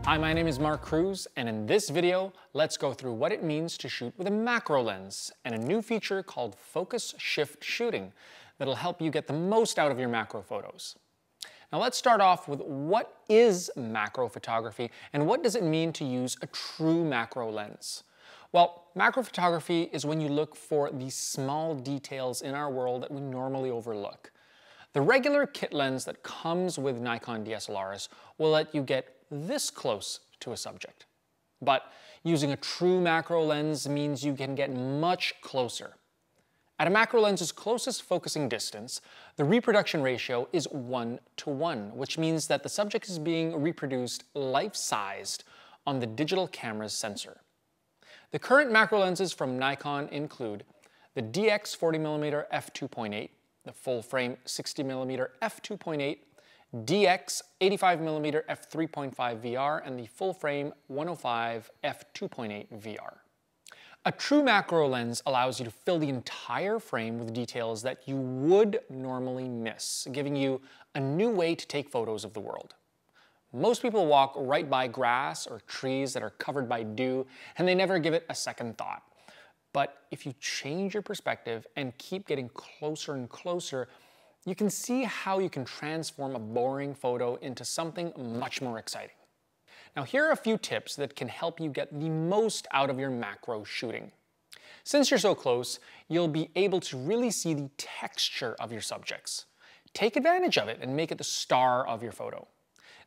Hi, my name is Mark Cruz, and in this video, let's go through what it means to shoot with a macro lens and a new feature called Focus Shift Shooting that'll help you get the most out of your macro photos. Now let's start off with what is macro photography and what does it mean to use a true macro lens? Well, macro photography is when you look for the small details in our world that we normally overlook. The regular kit lens that comes with Nikon DSLRs will let you get this close to a subject. But using a true macro lens means you can get much closer. At a macro lens's closest focusing distance, the reproduction ratio is 1:1, which means that the subject is being reproduced life-sized on the digital camera's sensor. The current macro lenses from Nikon include the DX 40mm f2.8, the full-frame 60mm f2.8, DX 85mm f3.5 VR, and the full-frame 105 f2.8 VR. A true macro lens allows you to fill the entire frame with details that you would normally miss, giving you a new way to take photos of the world. Most people walk right by grass or trees that are covered by dew, and they never give it a second thought. But if you change your perspective and keep getting closer and closer, you can see how you can transform a boring photo into something much more exciting. Now here are a few tips that can help you get the most out of your macro shooting. Since you're so close, you'll be able to really see the texture of your subjects. Take advantage of it and make it the star of your photo.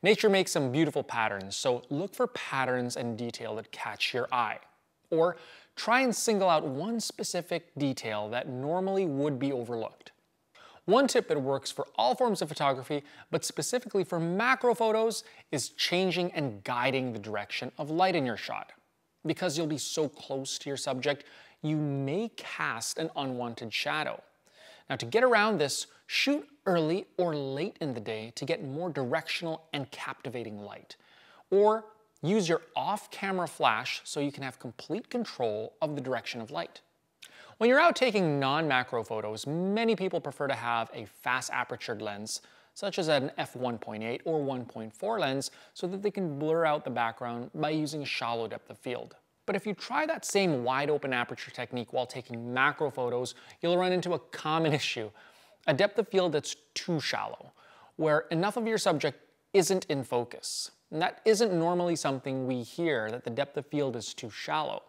Nature makes some beautiful patterns, so look for patterns and detail that catch your eye. Or try and single out one specific detail that normally would be overlooked. One tip that works for all forms of photography, but specifically for macro photos, is changing and guiding the direction of light in your shot. Because you'll be so close to your subject, you may cast an unwanted shadow. Now to get around this, shoot early or late in the day to get more directional and captivating light. Or use your off-camera flash so you can have complete control of the direction of light. When you're out taking non-macro photos, many people prefer to have a fast apertured lens, such as an f1.8 or 1.4 lens, so that they can blur out the background by using a shallow depth of field. But if you try that same wide open aperture technique while taking macro photos, you'll run into a common issue, a depth of field that's too shallow, where enough of your subject isn't in focus. And that isn't normally something we hear, that the depth of field is too shallow.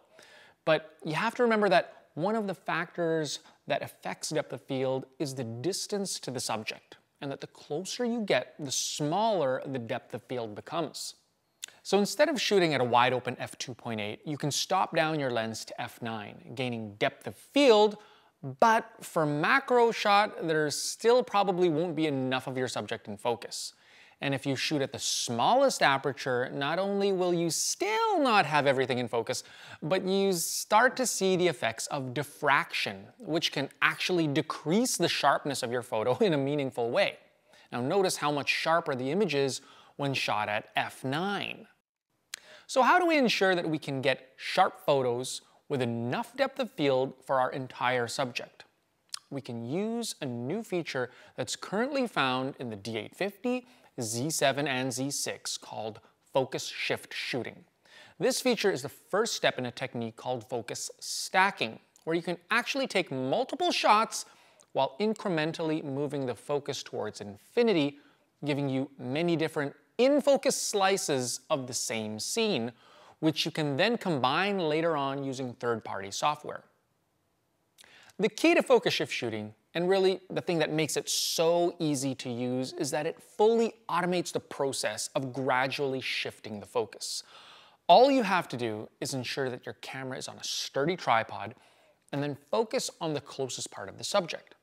But you have to remember that one of the factors that affects depth of field is the distance to the subject, and that the closer you get, the smaller the depth of field becomes. So instead of shooting at a wide open f2.8, you can stop down your lens to f9, gaining depth of field, but for macro shot, there still probably won't be enough of your subject in focus. And if you shoot at the smallest aperture, not only will you still not have everything in focus, but you start to see the effects of diffraction, which can actually decrease the sharpness of your photo in a meaningful way. Now notice how much sharper the image is when shot at f9. So how do we ensure that we can get sharp photos with enough depth of field for our entire subject? We can use a new feature that's currently found in the D850, Z7 and Z6 called Focus Shift Shooting. This feature is the first step in a technique called focus stacking, where you can actually take multiple shots while incrementally moving the focus towards infinity, giving you many different in-focus slices of the same scene, which you can then combine later on using third-party software. The key to focus shift shooting, and really the thing that makes it so easy to use, is that it fully automates the process of gradually shifting the focus. All you have to do is ensure that your camera is on a sturdy tripod and then focus on the closest part of the subject.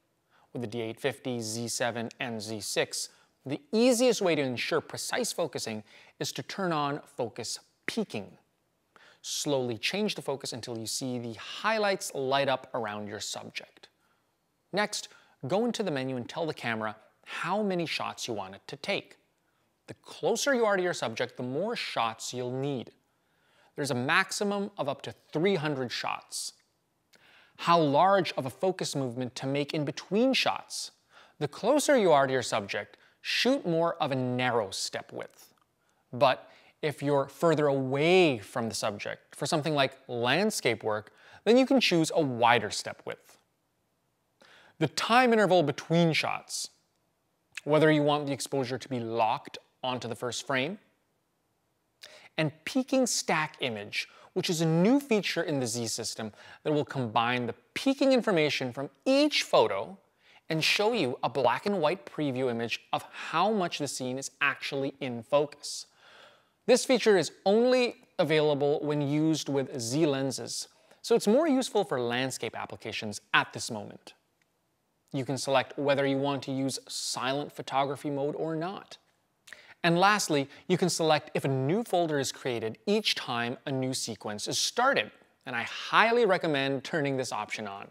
With the D850, Z7, and Z6, the easiest way to ensure precise focusing is to turn on focus peaking. Slowly change the focus until you see the highlights light up around your subject. Next, go into the menu and tell the camera how many shots you want it to take. The closer you are to your subject, the more shots you'll need. There's a maximum of up to 300 shots. How large of a focus movement to make in between shots? The closer you are to your subject, shoot more of a narrow step width. But If you're further away from the subject, for something like landscape work, then you can choose a wider step width. The time interval between shots, whether you want the exposure to be locked onto the first frame, and peaking stack image, which is a new feature in the Z system that will combine the peaking information from each photo and show you a black and white preview image of how much the scene is actually in focus. This feature is only available when used with Z lenses, so it's more useful for landscape applications at this moment. You can select whether you want to use silent photography mode or not. And lastly, you can select if a new folder is created each time a new sequence is started, and I highly recommend turning this option on.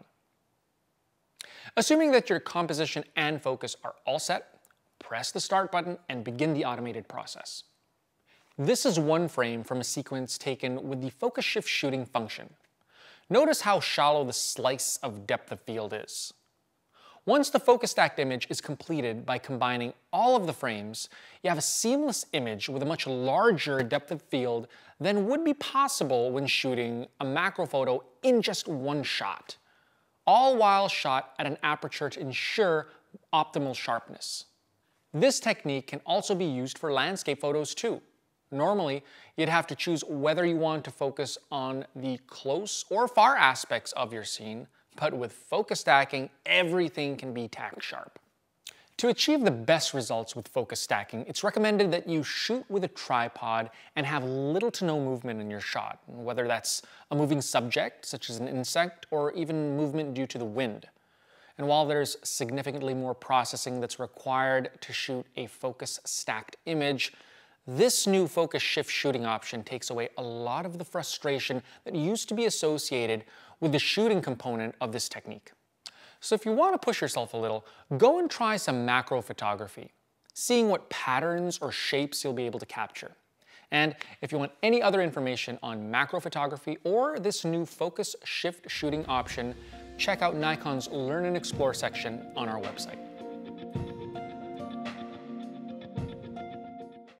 Assuming that your composition and focus are all set, press the start button and begin the automated process. This is one frame from a sequence taken with the focus shift shooting function. Notice how shallow the slice of depth of field is. Once the focus stacked image is completed by combining all of the frames, you have a seamless image with a much larger depth of field than would be possible when shooting a macro photo in just one shot, all while shot at an aperture to ensure optimal sharpness. This technique can also be used for landscape photos too. Normally, you'd have to choose whether you want to focus on the close or far aspects of your scene, but with focus stacking, everything can be tack sharp. To achieve the best results with focus stacking, it's recommended that you shoot with a tripod and have little to no movement in your shot, whether that's a moving subject, such as an insect, or even movement due to the wind. And while there's significantly more processing that's required to shoot a focus stacked image, this new focus shift shooting option takes away a lot of the frustration that used to be associated with the shooting component of this technique. So if you want to push yourself a little, go and try some macro photography, seeing what patterns or shapes you'll be able to capture. And if you want any other information on macro photography or this new focus shift shooting option, check out Nikon's Learn and Explore section on our website.